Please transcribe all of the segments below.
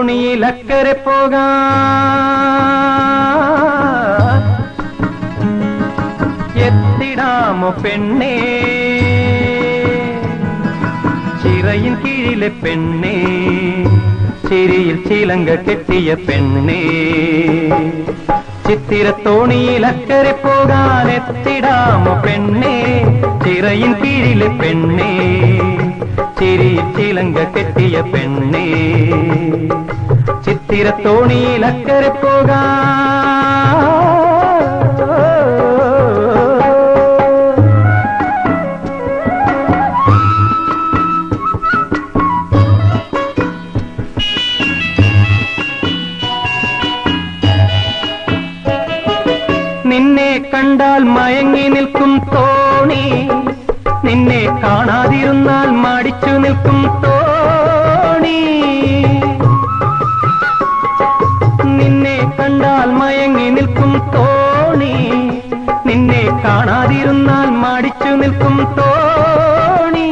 തോണിയിൽ അക്കരെ പോകാൻ എത്തിടാമോ പെണ്ണേ, ചിറയിൻ കീഴിലെ പെണ്ണേ, ചിരിയിൽ ചിലങ്ക കെട്ടിയ പെണ്ണേ. ചിത്തിരത്തോണിയിൽ അക്കരെ പോകാൻ എത്തിടാമോ പെണ്ണേ, ചിറയിൻ കീഴിലെ പെണ്ണേ, ചിരിയിൽ ചിലങ്ക കെട്ടിയ പെണ്ണേ. ചിത്തിരത്തോണിയിൽ അക്കരെ പോകാൻ നിന്നെ കണ്ടാൽ മയങ്ങി നിൽക്കും തോണി, നിന്നെ കാണാതിരുന്നാൽ മടിച്ചു നിൽക്കും തോണി. നിന്നെ കണ്ടാൽ മയങ്ങി നിൽക്കും തോണി, നിന്നെ കാണാതിരുന്നാൽ മടിച്ചു നിൽക്കും തോണി.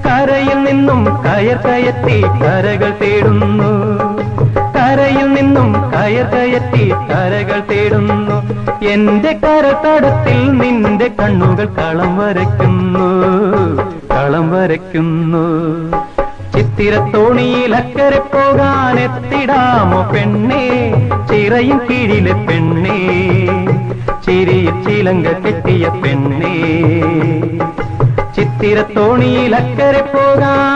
കരയിൽ നിന്നും കയർ കയറ്റി കരകൾ തേടുന്നു, കരയിൽ നിന്നും കയർ കയറ്റി കരകൾ തേടുന്നു. എന്റെ കരതടത്തിൽ നിന്റെ കണ്ണുകൾ കളം വരയ്ക്കുന്നു, കളം വരയ്ക്കുന്നു. ചിത്തിരത്തോണിയിൽ അക്കരെ പോകാൻ എത്തിടാമോ പെണ്ണേ, ചിറയിൻ കീഴിലെ പെണ്ണേ, ചിരിയിൽ ചിലങ്ക കെട്ടിയ പെണ്ണേ. ചിത്തിരത്തോണിയിൽ അക്കരെ പോകാൻ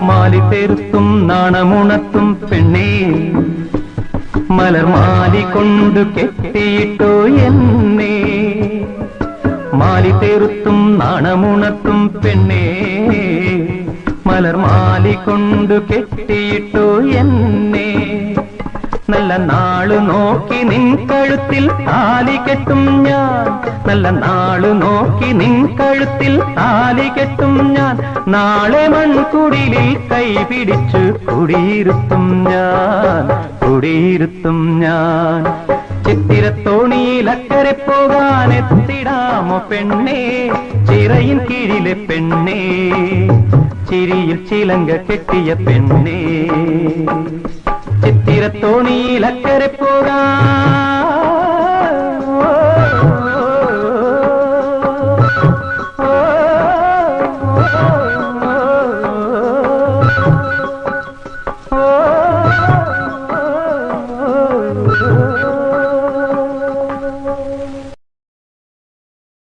മാലി തെരുത്തും നാണമുണത്തും പെണ്ണേ, മലർമാലി കൊണ്ടു കെട്ടിയിട്ടോ എന്നെ. മാലി തെരുത്തും നാണമുണത്തും പെണ്ണേ, മലർമാലി കൊണ്ടു കെട്ടിയിട്ടോ എന്നെ. നല്ല നാളു നോക്കി നിൻ കഴുത്തിൽ താലി കെട്ടും ഞാൻ, നല്ല നാളു നോക്കി നിൻ കഴുത്തിൽ താലി കെട്ടും ഞാൻ. നാളെ മൺകുടിലിൽ കൈ പിടിച്ചു കുടിയിരുത്തും ഞാൻ, കുടിയിരുത്തും ഞാൻ. ചിത്തിരത്തോണിയിൽ അക്കരെ പോകാൻ എത്തിടാമോ പെണ്ണേ, ചിറയിൻ കീഴിലെ പെണ്ണേ, ചിരിയിൽ ചിലങ്ക കെട്ടിയ പെണ്ണേ. ചിത്തിരത്തോണിയിൽ അക്കരെ പോകാൻ